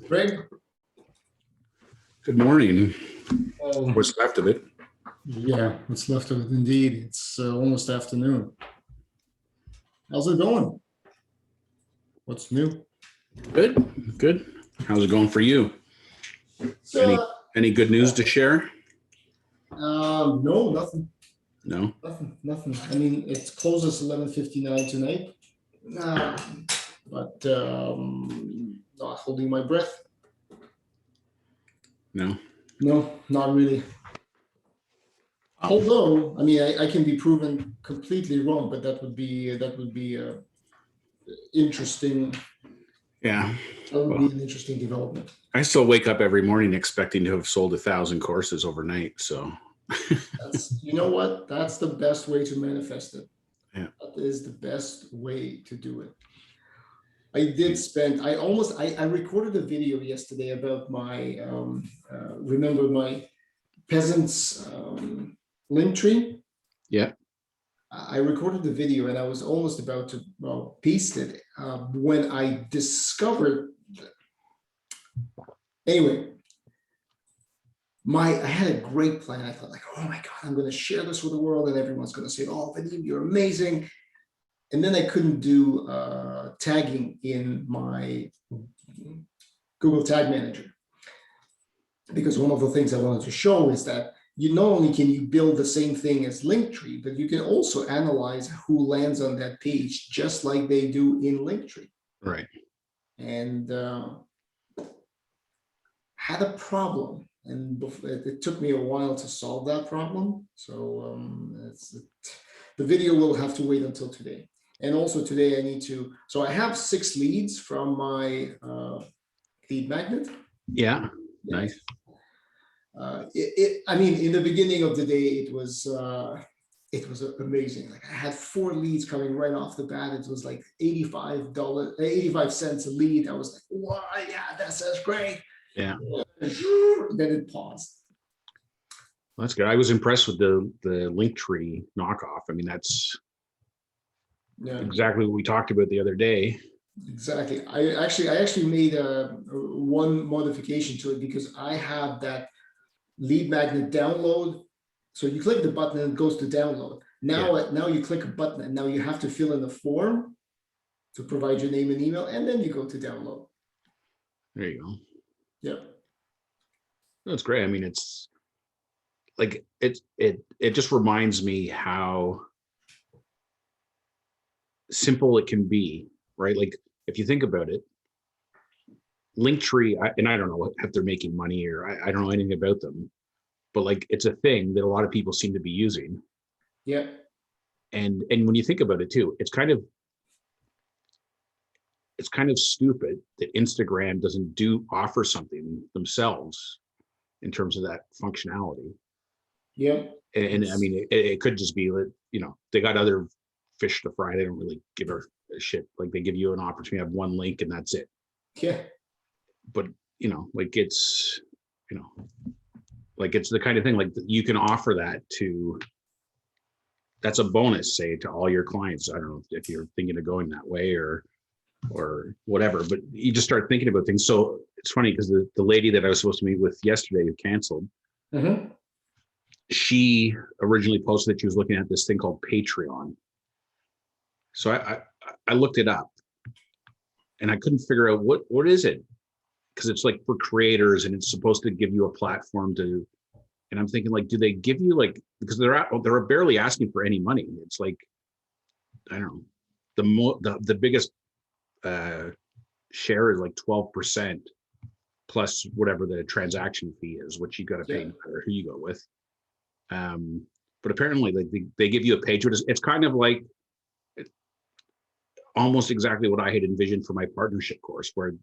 Greg? Good morning. Oh, What's left of it? yeah, what's left of it indeed. It's almost afternoon. How's it going? What's new? Good, good. How's it going for you? Any So, any good news to share? no, nothing, No. nothing. I mean, it closes 11:59 tonight. Uh, but not holding my breath. No. No, not really. Although, I mean, I can be proven completely wrong, but that would be interesting. Yeah. That would Well, be an interesting development. I still wake up every morning expecting to have sold 1,000 courses overnight. So You know what? That's the best way to manifest it. yeah. That is the best way to do it. I recorded a video yesterday about my, remember my peasants link tree? Yeah. I recorded the video and I was almost about to, paste it when I discovered, anyway, I had a great plan. I thought like, oh my God, I'm going to share this with the world and everyone's going to say, oh, Vadim, you're amazing. And then I couldn't do tagging in my Google Tag Manager. Because one of the things I wanted to show is that you not only can you build the same thing as Linktree, but you can also analyze who lands on that page just like they do in Linktree. Right. And had a problem. And it took me a while to solve that problem. So the video will have to wait until today. And also today I need to, so I have 6 leads from my lead magnet. Yeah. Nice. I mean, in the beginning of the day, it was amazing. Like I had 4 leads coming right off the bat. It was like $85 a lead. I was like, wow, yeah, that's great. Yeah. Then it paused. Well, that's good. I was impressed with the Linktree knockoff. I mean, that's exactly what we talked about the other day. Exactly. I actually made one modification to it because I have that lead magnet download. So you click the button and it goes to download. Now you click a button and now you have to fill in a form to provide your name and email, and then you go to download. There you go. Yep. That's great. I mean, it's like it just reminds me how simple it can be, right? Like if you think about it, Linktree, and I don't know if they're making money or I don't know anything about them, but like it's a thing that a lot of people seem to be using. Yeah. And when you think about it too, it's kind of stupid that Instagram doesn't offer something themselves in terms of that functionality. Yeah. And I mean, it could just be that, they got other fish to fry. They don't really give a shit. Like they give you an opportunity to have one link and that's it. Yeah. But, like it's the kind of thing like you can offer that that's a bonus, say, to all your clients. I don't know if you're thinking of going that way or whatever, but you just start thinking about things. So it's funny because the lady that I was supposed to meet with yesterday who canceled, she originally posted that she was looking at this thing called Patreon. So I looked it up and I couldn't figure out what is it, because it's like for creators and it's supposed to give you a platform to, and I'm thinking like, do they give you like, because they're barely asking for any money. It's like, I don't know, the biggest share is like 12% plus whatever the transaction fee is, which you got to pay no matter who you go with. But apparently like they give you a page, it's kind of like almost exactly what I had envisioned for my partnership course, where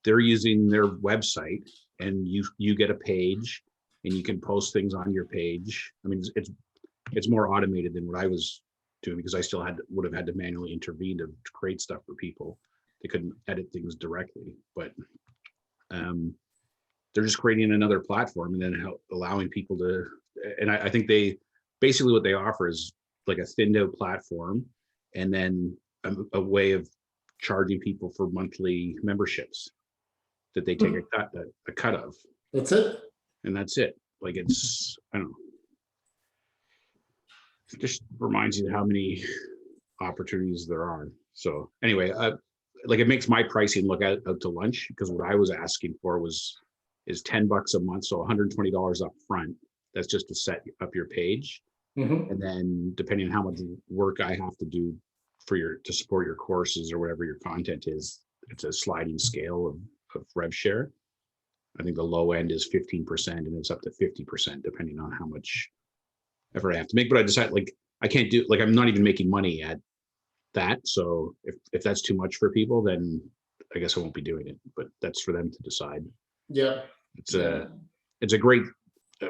they're using their website and you get a page and you can post things on your page. I mean, it's more automated than what I was doing because I still would have had to manually intervene to create stuff for people. They couldn't edit things directly, but they're just creating another platform and then allowing people to, and I think they basically what they offer is like a thinned out platform and then a way of charging people for monthly memberships that they take a cut of, That's it. and that's it. Like it's, I don't know. It just reminds you how many opportunities there are. So anyway, like it makes my pricing look out to lunch, because what I was asking for is $10 a month, so $120 up front. That's just to set up your page, and then depending on how much work I have to do to support your courses or whatever your content is, it's a sliding scale of rev share. I think the low end is 15%, and it's up to 50% depending on how much effort I have to make. But I decided, like, I can't do, like, I'm not even making money at that. So if that's too much for people, then I guess I won't be doing it. But that's for them to decide. Yeah. It's a great,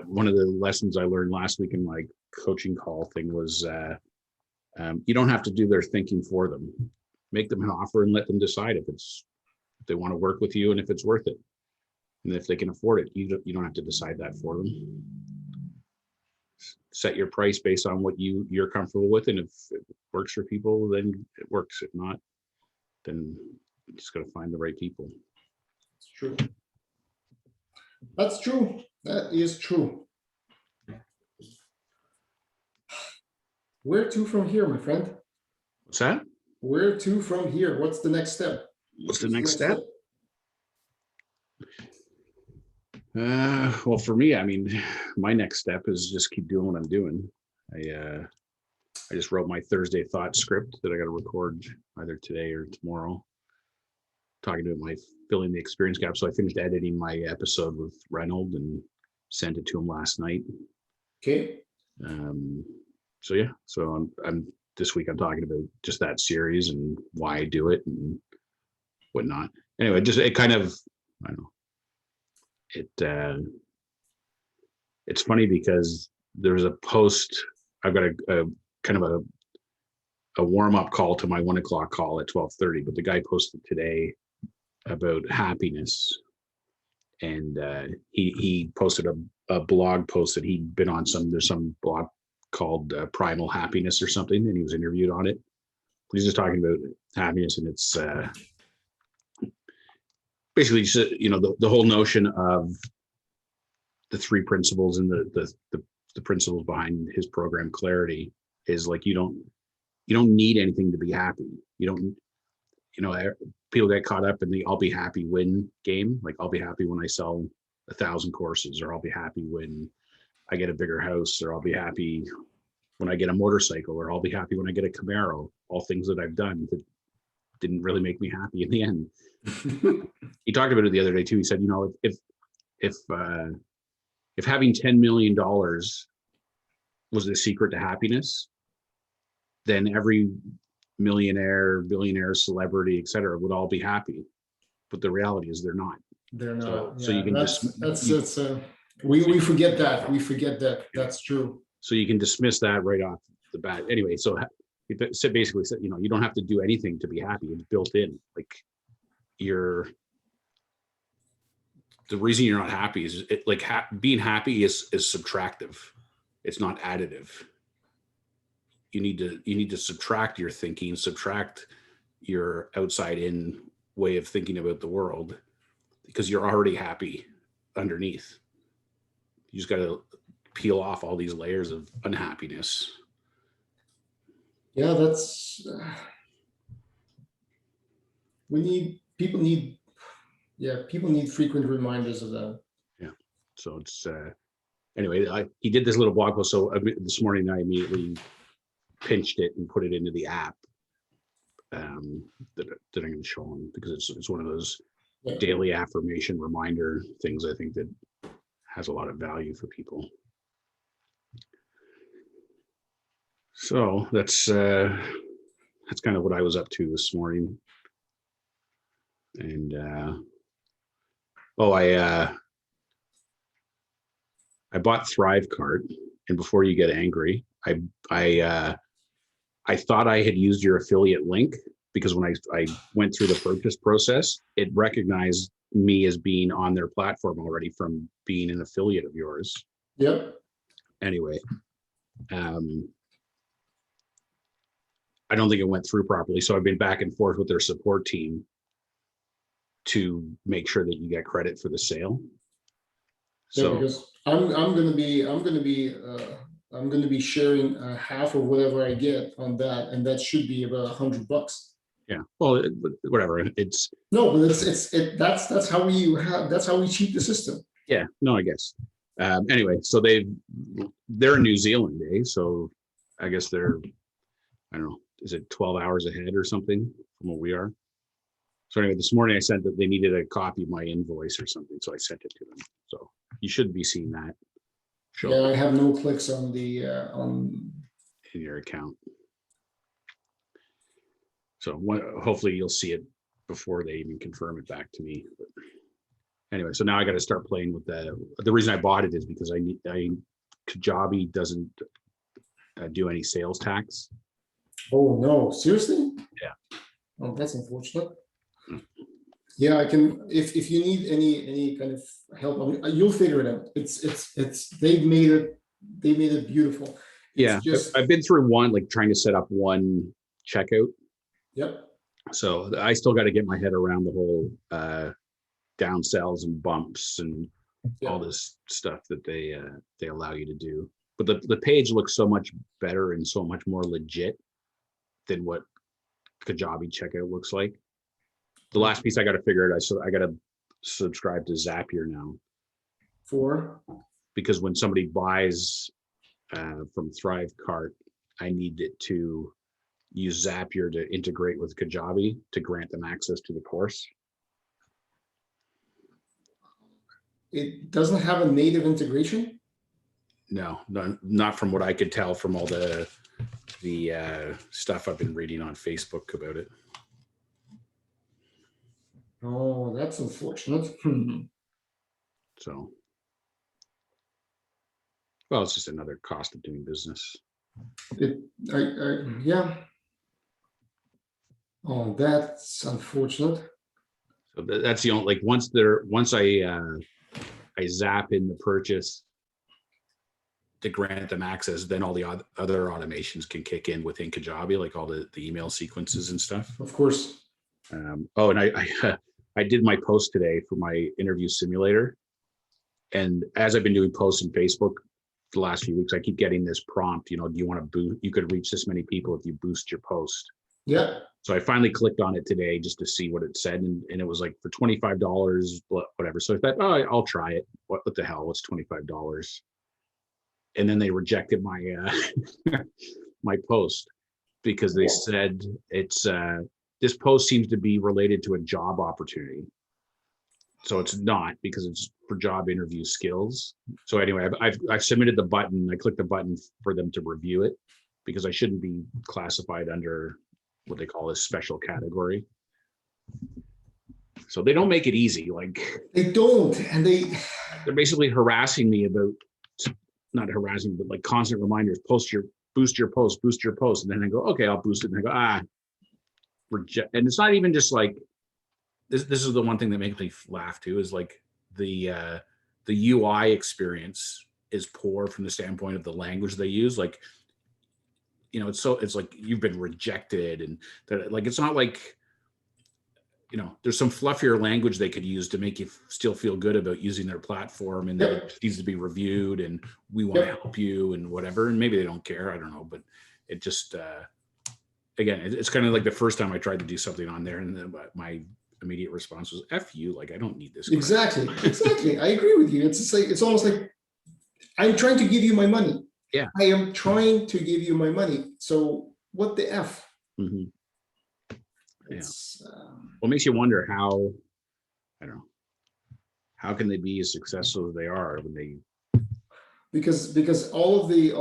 one of the lessons I learned last week in my coaching call thing was you don't have to do their thinking for them. Make them an offer and let them decide if they want to work with you and if it's worth it. And if they can afford it, you don't have to decide that for them. Set your price based on what you're comfortable with, and if it works for people, then it works. If not, then you just got to find the right people. It's true. That's true. That is true. Where to from here, my friend? What's that? Where to from here? What's the next step? What's the next step? Well, for me, I mean, my next step is just keep doing what I'm doing. I just wrote my Thursday thought script that I got to record either today or tomorrow, talking about my filling the experience gap. So I finished editing my episode with Reynolds and sent it to him last night. Okay. So yeah, so I'm this week I'm talking about just that series and why I do it and whatnot. Anyway, just it kind of, I don't know. It's funny because there's a post. I've got a kind of a warm-up call to my 1 o'clock call at 12:30, but the guy posted today about happiness, and he posted a blog post that he'd been on there's some blog called Primal Happiness or something, and he was interviewed on it. He's just talking about happiness, and it's basically just, you know, the whole notion of the three principles and the principles behind his program Clarity is like you don't need anything to be happy. You don't, you know, people get caught up in the I'll be happy when game. Like I'll be happy when I sell 1,000 courses, or I'll be happy when I get a bigger house, or I'll be happy when I get a motorcycle, or I'll be happy when I get a Camaro. All things that I've done that didn't really make me happy in the end. He talked about it the other day too. He said, you know, if having $10 million was the secret to happiness, then every millionaire, billionaire, celebrity, et cetera, would all be happy. But the reality is they're not. They're not. So you can we forget that. We forget that. That's true. So you can dismiss that right off the bat. Anyway, so it basically said, you know, you don't have to do anything to be happy. It's built in. Like the reason you're not happy is being happy is subtractive. It's not additive. You need to subtract your thinking, subtract your outside in way of thinking about the world, because you're already happy underneath. You just got to peel off all these layers of unhappiness. Yeah, that's people need frequent reminders of that. Yeah. So it's anyway, he did this little blog post. So this morning I immediately pinched it and put it into the app that I'm going to show him, because it's one of those daily affirmation reminder things I think that has a lot of value for people. So that's kind of what I was up to this morning. And I bought ThriveCart, and before you get angry, I thought I had used your affiliate link, because when I went through the purchase process, it recognized me as being on their platform already from being an affiliate of yours. Yep. Anyway, I don't think it went through properly. So I've been back and forth with their support team. to make sure that you get credit for the sale. Yeah, So because I'm gonna be sharing half of whatever I get on that, and that should be about $100. yeah, well, whatever. It's No, but that's how we cheat the system. yeah, no, I guess. Anyway, so they're in New Zealand, eh? So I guess they're, I don't know, is it 12 hours ahead or something from what we are? So anyway, this morning I sent that they needed a copy of my invoice or something, so I sent it to them. So you should be seeing that show Yeah, up I have no clicks on the on. in your account. So hopefully you'll see it before they even confirm it back to me. But anyway, so now I got to start playing with the reason I bought it is because Kajabi doesn't do any sales tax. Oh no, seriously? Yeah. Oh, that's unfortunate. Hmm. Yeah, I can. If you need any kind of help, I mean, you'll figure it out. It's they've made it beautiful. It's Yeah, just I've been through one, like trying to set up one checkout. yep. So I still got to get my head around the whole downsells and bumps and all this stuff that they allow you to do. But the page looks so much better and so much more legit than what Kajabi checkout looks like. The last piece I got to figure out, I got to subscribe to Zapier now, because when somebody buys from Thrivecart, I need it to use Zapier to integrate with Kajabi to grant them access to the course. It doesn't have a native integration. No, not from what I could tell from all the stuff I've been reading on Facebook about it. Oh, that's unfortunate. So, well, it's just another cost of doing business. Yeah. Oh, that's unfortunate. So that's the only, like, once I zap in the purchase to grant them access, then all the other automations can kick in within Kajabi, like all the email sequences and stuff. Of course. Oh, and I did my post today for my interview simulator. And as I've been doing posts on Facebook for the last few weeks, I keep getting this prompt, do you want to boost? You could reach this many people if you boost your post. Yeah. So I finally clicked on it today just to see what it said. And it was like for $25, whatever. So I thought, oh, I'll try it. What the hell? What's $25? And then they rejected my my post because they said it's this post seems to be related to a job opportunity. So it's not, because it's for job interview skills. So anyway, I've submitted the button. I clicked the button for them to review it, because I shouldn't be classified under what they call a special category. So they don't make it easy. Like, They don't, and they're basically harassing me about, not harassing, but like constant reminders, boost your post. And then I go, okay, I'll boost it. And I go, reject. And it's not even just like, this is the one thing that makes me laugh too, is like the UI experience is poor from the standpoint of the language they use. Like, it's like you've been rejected, and that, like, it's not like, there's some fluffier language they could use to make you still feel good about using their platform, and that it needs to be reviewed, and we want to help you and whatever. And maybe they don't care, I don't know, but it just again, it's kind of like the first time I tried to do something on there, and then my immediate response was F you, like, I don't need this. Exactly. I agree with you. It's almost like, I'm trying to give you my money. Yeah. I am trying to give you my money. So what the F? Mm-hmm. Yeah. What makes you wonder how, I don't know, how can they be as successful as they are when they, because all of the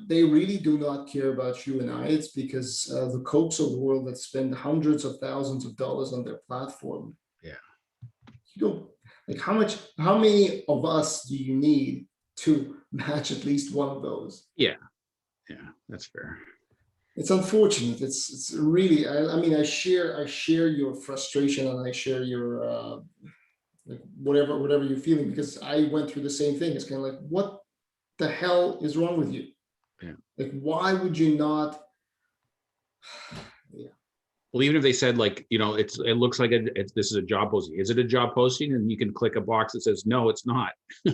they really do not care about you and I. It's because the Cokes of the world that spend hundreds of thousands of dollars on their platform. Yeah. You don't, like, how many of us do you need to match at least one of those? Yeah, that's fair. It's unfortunate. It's really, I mean, I share your frustration, and I share your like whatever you're feeling, because I went through the same thing. It's kind of like, what the hell is wrong with you? Yeah. Like, why would you not? Yeah. Well, even if they said like, it looks like this is a job posting. Is it a job posting? And you can click a box that says, no, it's not. I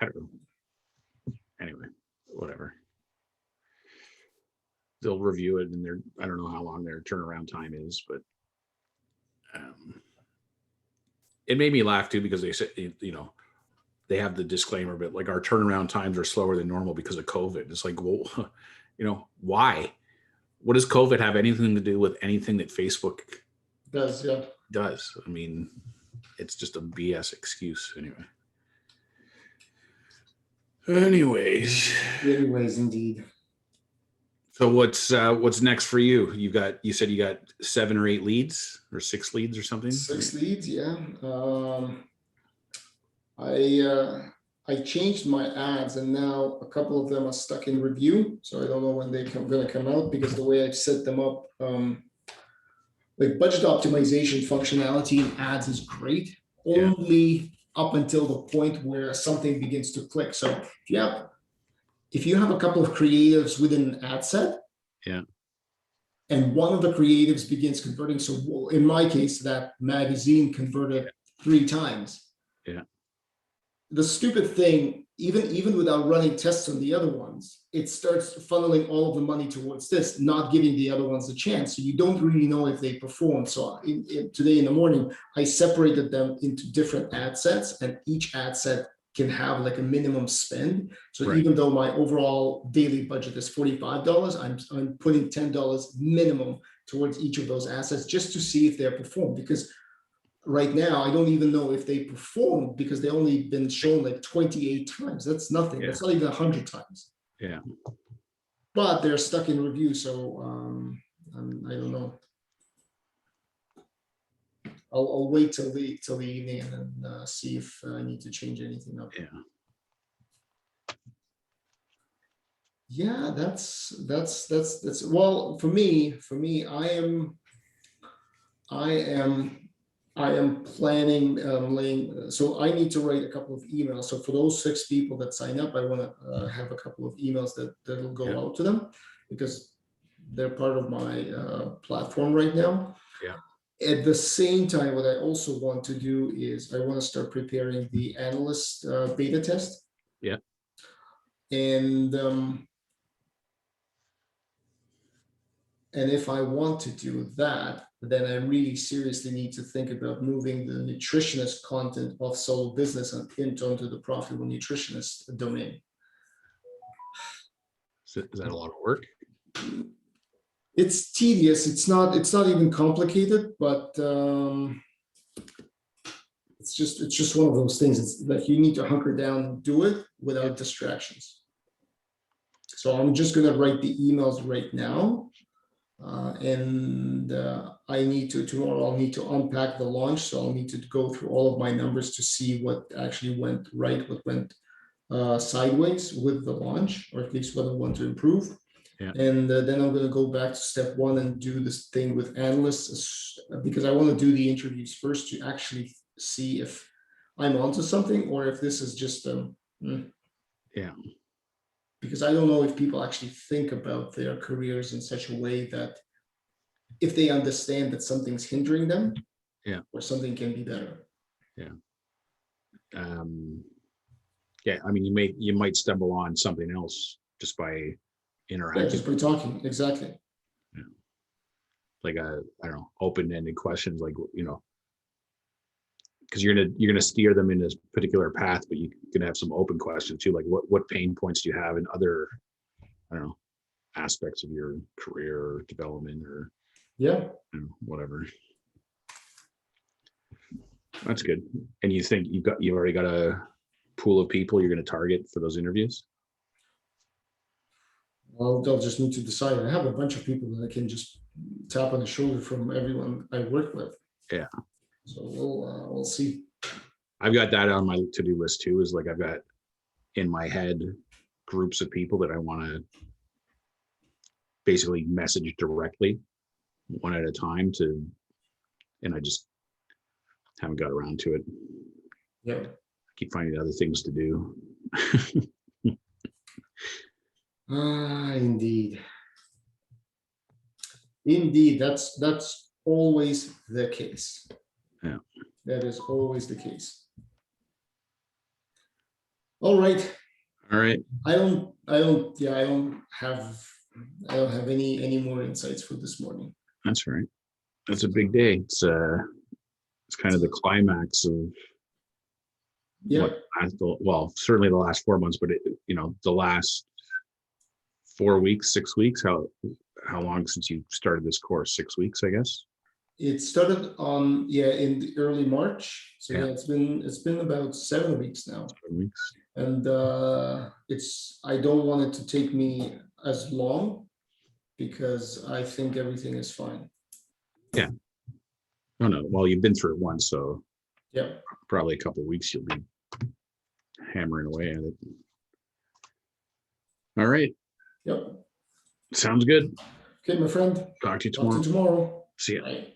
don't know. Anyway, whatever. They'll review it, and I don't know how long their turnaround time is, but it made me laugh too, because they said, they have the disclaimer, but like our turnaround times are slower than normal because of COVID. It's like, well, why? What does COVID have anything to do with anything that Facebook Does, yeah. does? I mean, it's just a BS excuse anyway. Anyways, Indeed. so what's next for you? You said you got 7 or 8 leads, or 6 leads or something. 6 leads, yeah. I changed my ads, and now a couple of them are stuck in review. So I don't know when they're going to come out, because the way I've set them up, like budget optimization functionality in ads is great, only up until the point where something begins to click. So if you have a couple of creatives within an ad set, and one of the creatives begins converting, so in my case, that magazine converted 3 times. The stupid thing, even without running tests on the other ones, it starts funneling all of the money towards this, not giving the other ones a chance. So you don't really know if they perform. So today in the morning, I separated them into different ad sets, and each ad set can have like a minimum spend. So even though my overall daily budget is $45, I'm putting $10 minimum towards each of those assets, just to see if they perform. Because right now, I don't even know if they performed, because they only been shown like 28 times. That's nothing. That's not even 100 times. But they're stuck in review, so I don't know. I'll wait till the evening, and then see if I need to change anything up. Yeah, that's well, for me, I am planning, laying, so I need to write a couple of emails. So for those 6 people that sign up, I want to have a couple of emails that'll go out to them, because they're part of my platform right now. At the same time, what I also want to do is I want to start preparing the analyst beta test. And if I want to do that, then I really seriously need to think about moving the nutritionist content of Solo Business and into the Profitable Nutritionist domain. Is that a lot of work? It's tedious. It's not even complicated, but it's just one of those things. It's like you need to hunker down and do it without distractions. So I'm just going to write the emails right now. I need to, tomorrow I'll need to unpack the launch. So I'll need to go through all of my numbers to see what actually went right, what went sideways with the launch, or at least what I want to improve. And then I'm going to go back to step 1 and do this thing with analysts, because I want to do the interviews first to actually see if I'm onto something, or if this is just because I don't know if people actually think about their careers in such a way that if they understand that something's hindering them, or something can be better. I mean, you might stumble on something else just by interacting. Just by talking, exactly. Like I don't know, open-ended questions, like because you're gonna steer them in this particular path, but you can have some open questions too, like what pain points do you have in other, I don't know, aspects of your career or development, or whatever. That's good. And you think you've already got a pool of people you're going to target for those interviews? Well, they'll just need to decide. I have a bunch of people that I can just tap on the shoulder from everyone I work with. So we'll see. I've got that on my to-do list too, is like I've got in my head groups of people that I want to basically message directly, one at a time, and I just haven't got around to it. I keep finding other things to do. Indeed. Indeed, that's always the case. Yeah. That is always the case. All right. All right. I don't have any more insights for this morning. That's all right. That's a big day. It's kind of the climax of Yeah, well, certainly the last 4 months, but the last 4 weeks, 6 weeks. How long since you started this course? 6 weeks, I guess. it started in the early March. So Yeah. it's been about 7 weeks now. 7 weeks. And I don't want it to take me as long because I think everything is fine. Yeah. No. Well, you've been through it once, so Yeah. probably a couple of weeks you'll be hammering away at it. All right. Yep. Sounds good. Okay, my friend. Talk to you Talk to tomorrow. you tomorrow. See ya. Bye.